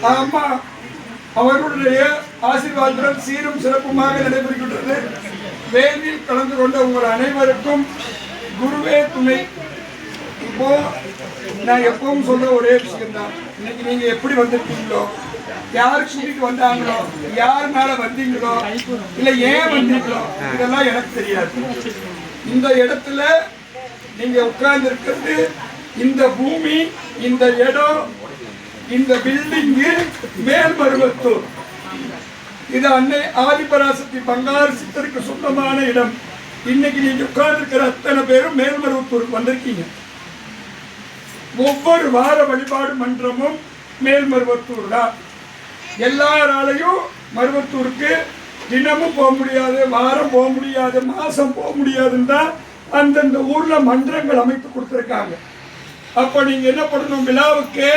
அம்மா அவர்களுடைய ஆசீர்வாதத்துடன் சீரும் சிறப்புமாக நடைபெறுகின்றது. வேள்வியில் கலந்து கொண்ட உங்கள் அனைவருக்கும் குருவே துணை. இப்போ நான் எப்பவும் சொல்ற ஒரே விஷயம் தான், இன்னைக்கு நீங்க எப்படி வந்திருக்கீங்களோ, யார் கூட்டிட்டு வந்தாங்களோ, யார் மேல வந்தீங்களோ, இல்ல ஏன் வந்தீங்களோ, இதெல்லாம் எனக்கு தெரியாது. இந்த இடத்துல நீங்க உட்கார்ந்து இருக்கிறது, இந்த பூமி, இந்த இடம், இந்த பில்டிங்கு மேல்மருவத்தூர். இது அன்னை ஆதிபராசக்தி பங்காரு சித்தருக்கு சொந்தமான இடம். இன்னைக்கு நீங்க உட்கார்ந்து இருக்கிற அத்தனை பேரும் மேல்மருவத்தூருக்கு வந்திருக்கீங்க. ஒவ்வொரு வார வழிபாடு மன்றமும் மேல்மருவத்தூர் தான். எல்லாராலையும் மருவத்தூருக்கு தினமும் போக முடியாது, வாரம் போக முடியாது, மாசம் போக முடியாதுன்னு தான் அந்தந்த ஊர்ல மன்றங்கள் அமைத்து கொடுத்துருக்காங்க. அப்ப நீங்க என்ன பண்ணணும், விழாவுக்கு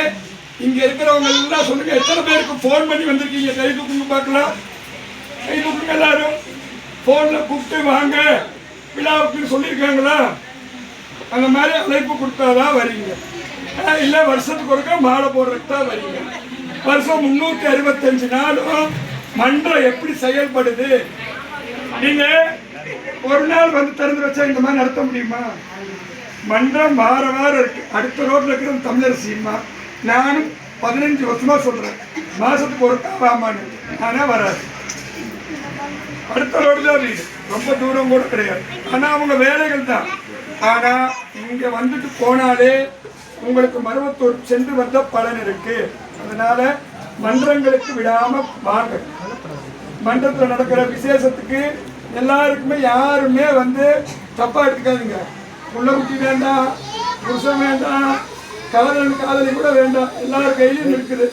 இங்க இருக்கிறவங்க எல்லாம் சொல்லுங்க, எத்தனை பேருக்கு போன் பண்ணி வந்திருக்கீங்க? கை தூக்குங்க பார்க்கலாம், கை தூக்குங்க எல்லாரும். போன்ல கூப்பிட்டு வாங்க விழாவுக்கு சொல்லியிருக்காங்களா? அந்த மாதிரி அழைப்பு கொடுத்தாதான் வரீங்க. இல்ல வருஷத்துக்கு ஒருக்கா மாலை போடுறதுக்கு தான் வரீங்க. வருஷம் 365 நாளும் மன்றம் எப்படி செயல்படுது? நீங்க ஒரு நாள் வந்து திறந்து வச்சா இந்த மாதிரி நடத்த முடியுமா? மன்றம் வார வாரம் இருக்கு. அடுத்த ரோட்ல இருக்கிற தமிழரசிமா நானும் 15 வருஷமா சொல்றேன், மாசத்துக்கு ஒரு வாமான்னு. ஆனா வராது. அடுத்த ரோடு தான் வீடு, ரொம்ப தூரம் கூட கிடையாது. ஆனா அவங்க வேலைகள் தான். ஆனா இங்க வந்துட்டு போனாலே உங்களுக்கு மருவத்தூர் சென்று வந்த பலன் இருக்கு. அதனால மன்றங்களுக்கு விடாம வாங்க. மன்றத்தில் நடக்கிற விசேஷத்துக்கு எல்லாருக்குமே யாருமே வந்து தப்பா எடுத்துக்காதுங்க. புள்ள குட்டி வேண்டாம், புருஷன் வேண்டாம், காதலி கூட வேண்டாம், எல்லாரும் கையிலும் இருக்குது.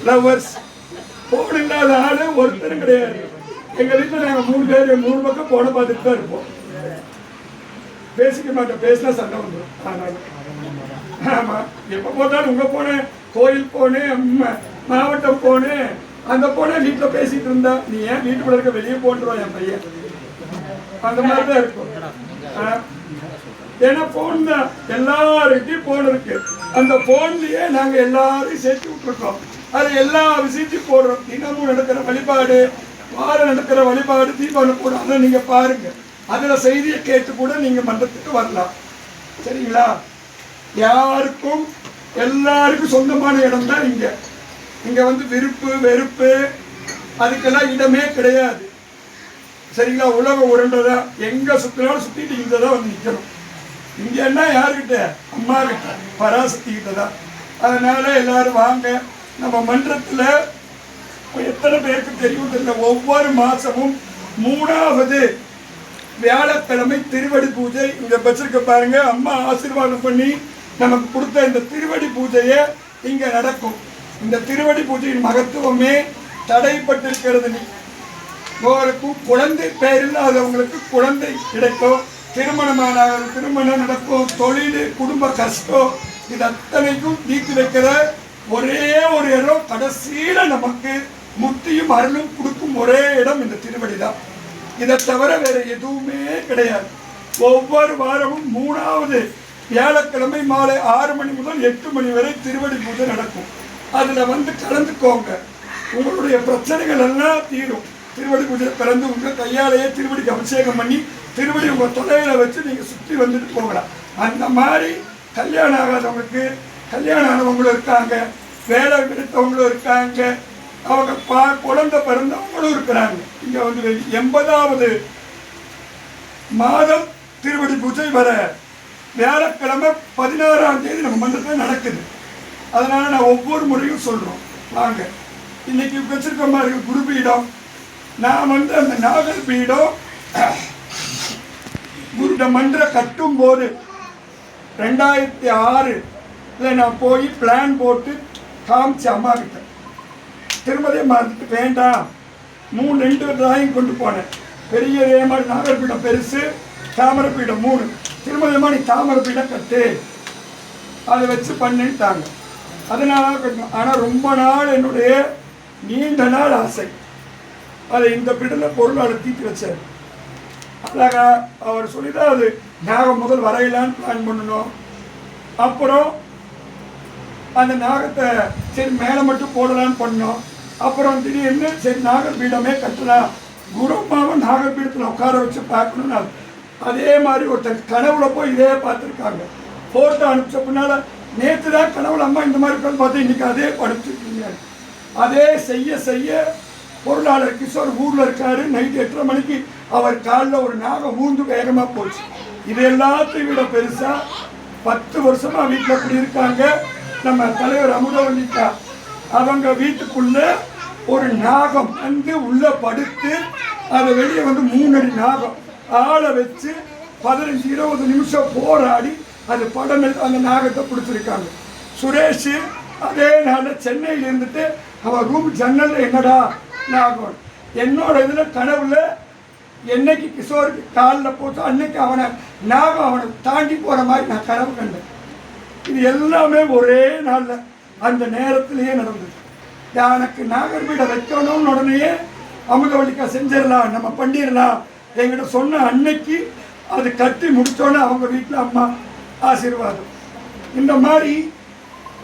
லவ்வர்ஸ் போன் இல்லாத ஆளு ஒருத்தரும் கிடையாது. எங்க வீட்டில் நாங்கள் 3 பேர் 3 பக்கம் போன பார்த்துட்டு தான் இருப்போம். பேசிக்க மாட்டோம், பேசினா சண்டை வந்துடும். ஆனால் ஆமா, எப்ப போட்டாலும் உங்க போனேன், கோயில் போனேன், மாவட்டம் போனேன், அந்த போனேன் வீட்டுல பேசிட்டு இருந்தா, நீ ஏன் வீட்டுக்குள்ள இருக்க, வெளியே போன்றுவான் என் பையன். அந்த மாதிரிதான் இருக்கும். ஏன்னா போன் தான், எல்லாருக்கிட்டையும் போன் இருக்கு. அந்த போன்லயே நாங்க எல்லாரையும் சேர்த்து விட்டுருக்கோம். அது எல்லா விஷயத்தையும் போடுறோம். தினமும் நடக்கிற வழிபாடு, வாரம் நடக்கிற வழிபாடு, தீபாவளி கூட அதை நீங்க பாருங்க. அதுல செய்தியை கேட்டு கூட நீங்க மன்றத்துக்கு வரலாம். சரிங்களா? யாருக்கும் எல்லாருக்கும் சொந்தமான இடம் தான் இங்க. இங்க வந்து விருப்பு வெறுப்பு அதுக்கெல்லாம் இடமே கிடையாது. சரிங்களா? உலக உருண்டதா, எங்க சுத்தினாலும் சுத்திட்டு இங்க தான் வந்து நிக்கணும். இங்க என்ன யாருக்கிட்ட? அம்மா கிட்ட, பராசக்தி கிட்ட தான். அதனால எல்லாரும் வாங்க. நம்ம மன்றத்துல எத்தனை பேருக்கு தெரியும் தெரியல, ஒவ்வொரு மாசமும் 3வது வியாழக்கிழமை திருவடி பூஜை இங்க வச்சிருக்க பாருங்க. அம்மா ஆசீர்வாதம் பண்ணி நமக்கு கொடுத்த இந்த திருவடி பூஜையை இங்க நடக்கும். இந்த திருவடி பூஜையின் மகத்துவமே தடைப்பட்டிருக்கிறது. ஒருக்கும் குழந்தை பேர் இல்லாதவங்களுக்கு குழந்தை கிடைக்கும், திருமணம் நடக்கும், தொழில் குடும்ப கஷ்டம் இது அத்தனைக்கும் தீர்த்து வைக்கிற ஒரே ஒரு இடம், கடைசியில நமக்கு முக்தியும் அருளும் கொடுக்கும் ஒரே இடம் இந்த திருவடி தான். இதை தவிர வேற எதுவுமே கிடையாது. ஒவ்வொரு வாரமும் 3வது வியாழக்கிழமை மாலை 6 மணி முதல் 8 மணி வரை திருவடி பூஜை நடக்கும். அதுல வந்து கலந்துக்கோங்க. உங்களுடைய பிரச்சனைகள் எல்லாம் தீரும். திருவடி பூஜை கலந்து உங்க கையாலேயே திருவடிக்கு அபிஷேகம் பண்ணி திருவடி உங்க தொலைவில் வச்சு நீங்க சுற்றி வந்துட்டு போகலாம். அந்த மாதிரி கல்யாணம் ஆகாதவங்களுக்கு கல்யாணம் ஆனவங்களும் இருக்காங்க, வேலை கிடைத்தவங்களும் இருக்காங்க, அவங்க குழந்தை பிறந்தவங்களும் இருக்கிறாங்க. இங்க வந்து 80வது மாதம் திருவடி பூஜை வர வியாழக்கிழமை 16ஆம் தேதி நம்ம மன்றத்தில் நடக்குது. அதனால நான் ஒவ்வொரு முறையும் சொல்றோம், வாங்க. இன்னைக்கு வச்சிருக்க மாதிரி குருபீடம், நான் வந்து அந்த நாகர் பீடம் குருட மன்றம் கட்டும் போது 2006 நான் போய் பிளான் போட்டு காமிச்சு அம்மா கிட்ட திருமதியை மறந்துட்டு வேண்டாம் 2 டிராயிங் கொண்டு போனேன். பெரிய ஏமாடு நாகர்பீடம் பெருசு, தாமரப்பீடம் 3. திருமதியம்மா நீ தாமரப்பீடம் கட்டு, அதை வச்சு பண்ணிட்டாங்க. அதனால கட்டணும். ஆனால் ரொம்ப நாள் என்னுடைய நீண்ட நாள் ஆசை, அதை இந்த பீடத்தில் பொருளாளர் தீட்டு வச்சார். அழகா அவர் சொல்லிதான் அது நாங்கள் முதல் வரையிலான்னு பிளான் பண்ணணும். அப்புறம் அந்த நாகத்தை சரி மேலே மட்டும் போடலான்னு பண்ணோம். அப்புறம் திடீர்னு சரி நாகர்பீடமே கட்டலாம், குருமாவை நாகர்பீடத்தில் உட்கார வச்சு பார்க்கணும்னு. அதே மாதிரி ஒருத்தர் கனவுல போய் இதே பார்த்துருக்காங்க. ஃபோட்டோ அனுப்பிச்ச பின்னால நேற்று தான் கனவுல அம்மா இந்த மாதிரி உட்காந்து பார்த்து இன்னைக்கு அதே அனுப்பிச்சிருக்கீங்க. அதே செய்ய செய்ய பொருளாளர் கிஷோர் ஊரில் இருக்காரு. நைட்டு 8:30 மணிக்கு அவர் காலில் ஒரு நாகம் ஊந்து வேகமாக போச்சு. இது எல்லாத்தையும் விட பெருசாக 10 வருஷமாக வீட்டில் இப்படி இருக்காங்க. நம்ம தலைவர் அமுதவல்லிக்கா அவங்க வீட்டுக்குள்ள ஒரு நாகம் வந்து உள்ள படுத்து அதை வெளியே வந்து 3 அடி நாகம் ஆளை வச்சு 15-20 நிமிஷம் போராடி அது படம் எடுத்து அந்த நாகத்தை பிடிச்சிருக்காங்க. சுரேஷ் அதே நாளில் சென்னையில் இருந்துட்டு அவன் ரூம் ஜன்னல் என்னடா நாகம், என்னோட இதில் கனவுல என்னைக்கு கிஷோருக்கு காலில் போச்சோ அன்னைக்கு அவனை நாகம் அவனை தாண்டி போகிற மாதிரி நான் கனவு கண்டேன். இது எல்லாமே ஒரே நாளில் அந்த நேரத்திலேயே நடந்தது. எனக்கு நாகர்பீடை வைக்கணும்னு உடனேயே அமுதவல்லிக்கா செஞ்சிடலாம், நம்ம பண்ணிடலாம் என்கிட்ட சொன்ன அன்னைக்கு அது கட்டி முடித்தோன்னே அவங்க வீட்டில் அம்மா ஆசீர்வாதம். இந்த மாதிரி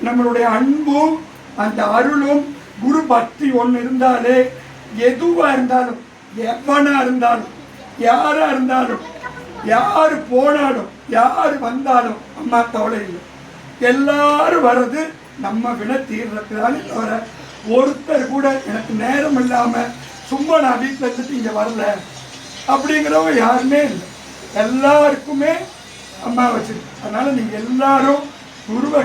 நம்மளுடைய அன்பும் அந்த அருளும் குரு பக்தி ஒன்று இருந்தாலே எதுவாக இருந்தாலும் எவனாக இருந்தாலும் யாராக இருந்தாலும் யார் போனாலும் யார் வந்தாலும் அம்மா கவலை இல்லை. எல்லாரும் வர்றது நம்ம வினை தீர்றதுனாலே தவிர ஒருத்தர் கூட எனக்கு நேரம் இல்லாமல் சும்மா நான் வீட்டில் இருந்துட்டு இங்கே வரல அப்படிங்கிறவங்க யாருமே இல்லை. எல்லாருக்குமே அம்மா வச்சிருக்கு. அதனால் நீங்கள் எல்லாரும் குருவை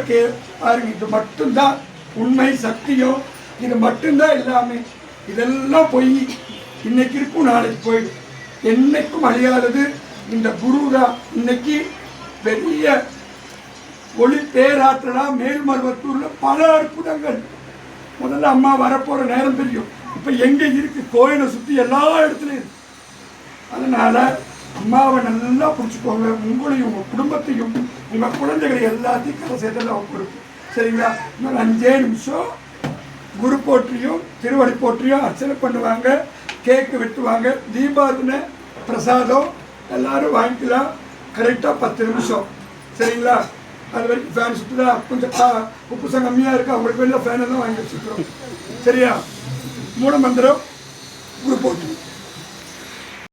பாருங்க. இது மட்டும்தான் உண்மை சத்தியம், இது மட்டும்தான் எல்லாமே. இதெல்லாம் போய் இன்னைக்கு இருக்கும் நாளைக்கு போயிடும். என்னைக்கும் அழியாதது இந்த குரு தான். இன்னைக்கு பெரிய ஒளி பேராற்றலாக மேல்மருவத்தூரில் பல அற்புதங்கள். முதல்ல அம்மா வரப்போகிற நேரம் தெரியும். இப்போ எங்கே இருக்கு கோயிலை சுற்றி எல்லா இடத்துலையும் இருக்கு. அதனால் அம்மாவை நல்லா பிடிச்சிக்கோங்க. உங்களையும் உங்கள் குடும்பத்தையும் உங்கள் குழந்தைகளை எல்லாத்தையும் கரை சேர்த்தெல்லாம் கொடுக்கும். சரிங்களா? இன்னொரு 5 நிமிஷம் குரு போற்றியும் திருவடி போற்றியும் அர்ச்சனை பண்ணுவாங்க, கேக்கு வெட்டுவாங்க, தீபாவளி பிரசாதம் எல்லாரும் வாங்கிக்கலாம். கரெக்டாக 10 நிமிஷம். சரிங்களா? அது வரைக்கும் ஃபேன் சுற்றுதா கொஞ்சம் உப்பு சங்கம் கம்மியாக இருக்குது, அவங்களுக்கு வெளில ஃபேனை தான் வாங்கி வச்சுக்கிறோம். சரியா? மூல மந்திரம் குரு போற்றி.